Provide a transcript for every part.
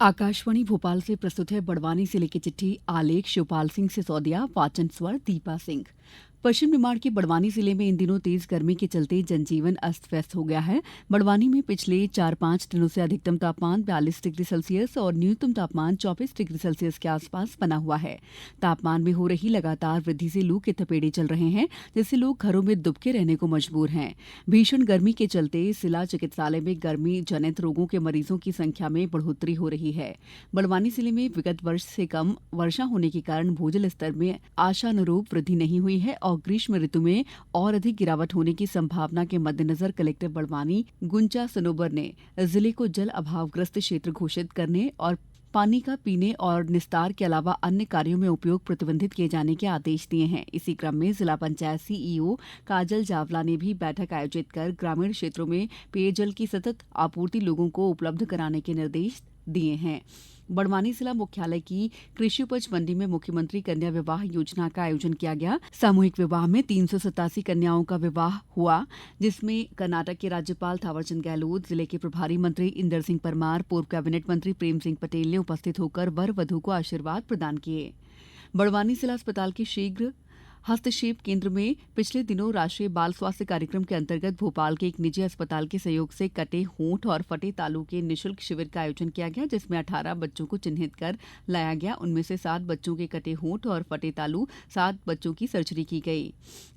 आकाशवाणी भोपाल से प्रस्तुत है बड़वानी जिले की चिट्ठी। आलेख शिवपाल सिंह सिसोदिया, वाचन स्वर दीपा सिंह। पश्चिम निमाड़ के बड़वानी जिले में इन दिनों तेज गर्मी के चलते जनजीवन अस्त व्यस्त हो गया है। बड़वानी में पिछले 4-5 दिनों से अधिकतम तापमान 42 डिग्री सेल्सियस और न्यूनतम तापमान 24 डिग्री सेल्सियस के आसपास बना हुआ है। तापमान में हो रही लगातार वृद्धि से लू के थपेड़े चल रहे हैं, जिससे लोग घरों में दुबके रहने को मजबूर हैं। भीषण गर्मी के चलते जिला चिकित्सालय में गर्मी जनित रोगों के मरीजों की संख्या में बढ़ोतरी हो रही है। बड़वानी जिले में विगत वर्ष से कम वर्षा होने के कारण भूजल स्तर में आशानुरूप वृद्धि नहीं हुई है और ग्रीष्म ऋतु में और अधिक गिरावट होने की संभावना के मद्देनजर कलेक्टर बड़वानी गुंजा सनोबर ने जिले को जल अभावग्रस्त क्षेत्र घोषित करने और पानी का पीने और निस्तार के अलावा अन्य कार्यों में उपयोग प्रतिबंधित किए जाने के आदेश दिए हैं। इसी क्रम में जिला पंचायत सीईओ काजल जावला ने भी बैठक आयोजित कर ग्रामीण क्षेत्रों में पेयजल की सतत आपूर्ति लोगों को उपलब्ध कराने के निर्देश दिए हैं। बड़वानी जिला मुख्यालय की कृषि उपज मंडी में मुख्यमंत्री कन्या विवाह योजना का आयोजन किया गया। सामूहिक विवाह में 387 कन्याओं का विवाह हुआ, जिसमें कर्नाटक के राज्यपाल थावरचंद गहलोत, जिले के प्रभारी मंत्री इंदर सिंह परमार, पूर्व कैबिनेट मंत्री प्रेम सिंह पटेल ने उपस्थित होकर वर वधू को आशीर्वाद प्रदान किए। बड़वानी जिला अस्पताल के शीघ्र हस्तक्षेप केंद्र में पिछले दिनों राष्ट्रीय बाल स्वास्थ्य कार्यक्रम के अंतर्गत भोपाल के एक निजी अस्पताल के सहयोग से कटे होंठ और फटे तालू के निःशुल्क शिविर का आयोजन किया गया, जिसमें 18 बच्चों को चिन्हित कर लाया गया। उनमें से 7 बच्चों के कटे होंठ और फटे तालू, 7 बच्चों की सर्जरी की गई।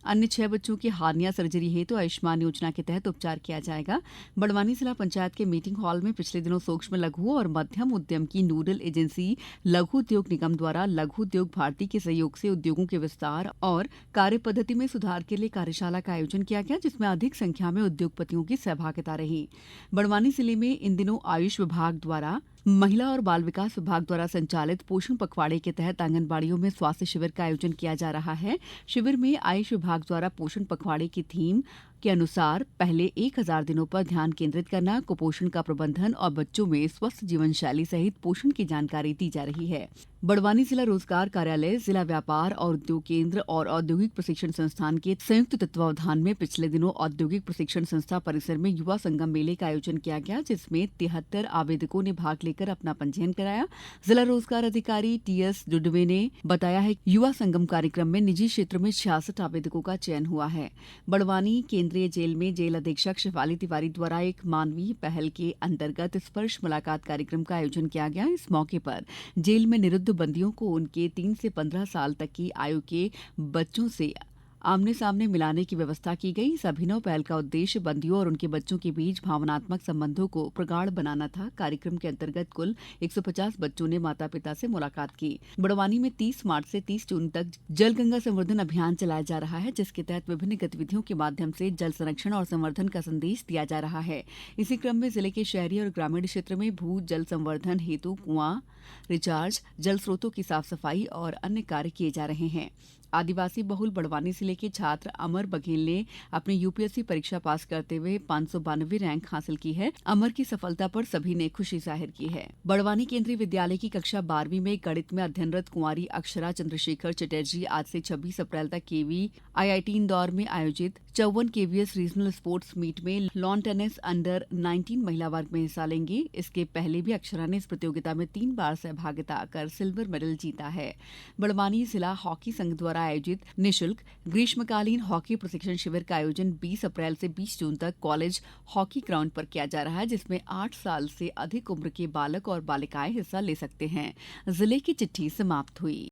अन्य 6 बच्चों की हार्निया सर्जरी हेतु आयुष्मान योजना के तहत उपचार किया जाएगा। बड़वानी जिला पंचायत के मीटिंग हॉल में पिछले दिनों सूक्ष्म लघु और मध्यम उद्यम की नोडल एजेंसी लघु उद्योग निगम द्वारा लघु उद्योग भारती के सहयोग से उद्योगों के विस्तार और कार्य पद्धति में सुधार के लिए कार्यशाला का आयोजन किया गया, जिसमें अधिक संख्या में उद्योगपतियों की सहभागिता रही। बड़वानी जिले में इन दिनों आयुष विभाग द्वारा महिला और बाल विकास विभाग द्वारा संचालित पोषण पखवाड़े के तहत आंगनबाड़ियों में स्वास्थ्य शिविर का आयोजन किया जा रहा है। शिविर में आयुष विभाग द्वारा पोषण पखवाड़े की थीम के अनुसार पहले 1000 दिनों पर ध्यान केंद्रित करना, कुपोषण का प्रबंधन और बच्चों में स्वस्थ जीवन शैली सहित पोषण की जानकारी दी जा रही है। बड़वानी जिला रोजगार कार्यालय, जिला व्यापार और उद्योग केंद्र और औद्योगिक प्रशिक्षण संस्थान के संयुक्त तत्वावधान में पिछले दिनों औद्योगिक प्रशिक्षण संस्था परिसर में युवा संगम मेले का आयोजन किया गया, जिसमें 73 आवेदकों ने भाग लेकर अपना पंजीयन कराया। जिला रोजगार अधिकारी टीएस डुडवे ने बताया है कि युवा संगम कार्यक्रम में निजी क्षेत्र में 66 आवेदकों का चयन हुआ है। बड़वानी केंद्रीय जेल में जेल अधीक्षक शिफाली तिवारी द्वारा एक मानवीय पहल के अंतर्गत स्पर्श मुलाकात कार्यक्रम का आयोजन किया गया। इस मौके पर जेल में निरुद्ध बंदियों को उनके 3 से 15 साल तक की आयु के बच्चों से आमने सामने मिलाने की व्यवस्था की गई। इस अभिनव पहल का उद्देश्य बंदियों और उनके बच्चों के बीच भावनात्मक संबंधों को प्रगाढ़ बनाना था। कार्यक्रम के अंतर्गत कुल 150 बच्चों ने माता पिता से मुलाकात की। बड़वानी में 30 मार्च से 30 जून तक जल गंगा संवर्धन अभियान चलाया जा रहा है, जिसके तहत विभिन्न गतिविधियों के माध्यम से जल संरक्षण और संवर्धन का संदेश दिया जा रहा है। इसी क्रम में जिले के शहरी और ग्रामीण क्षेत्र में भू जल संवर्धन हेतु कुआं, रिचार्ज, जल स्रोतों की साफ सफाई और अन्य कार्य किए जा रहे हैं। आदिवासी बहुल बड़वानी जिले के छात्र अमर बघेल ने अपनी यूपीएससी परीक्षा पास करते हुए 592 रैंक हासिल की है। अमर की सफलता पर सभी ने खुशी जाहिर की है। बड़वानी केंद्रीय विद्यालय की कक्षा 12वीं में गणित में अध्ययनरत कुंवारी अक्षरा चंद्रशेखर चटर्जी आज से 26 अप्रैल तक केवी आईआईटी इंदौर में आयोजित 54 केवीएस रीजनल स्पोर्ट्स मीट में लॉन टेनिस अंडर 19 महिला वर्ग में हिस्सा लेंगी। इसके पहले भी अक्षरा ने इस प्रतियोगिता में 3 बार सहभागिता कर सिल्वर मेडल जीता है। बड़वानी जिला हॉकी संघ द्वारा आयोजित निःशुल्क ग्रीष्मकालीन हॉकी प्रशिक्षण शिविर का आयोजन 20 अप्रैल से 20 जून तक कॉलेज हॉकी ग्राउंड पर किया जा रहा है, जिसमें 8 साल से अधिक उम्र के बालक और बालिकाएं हिस्सा ले सकते हैं। जिले की चिट्ठी समाप्त हुई।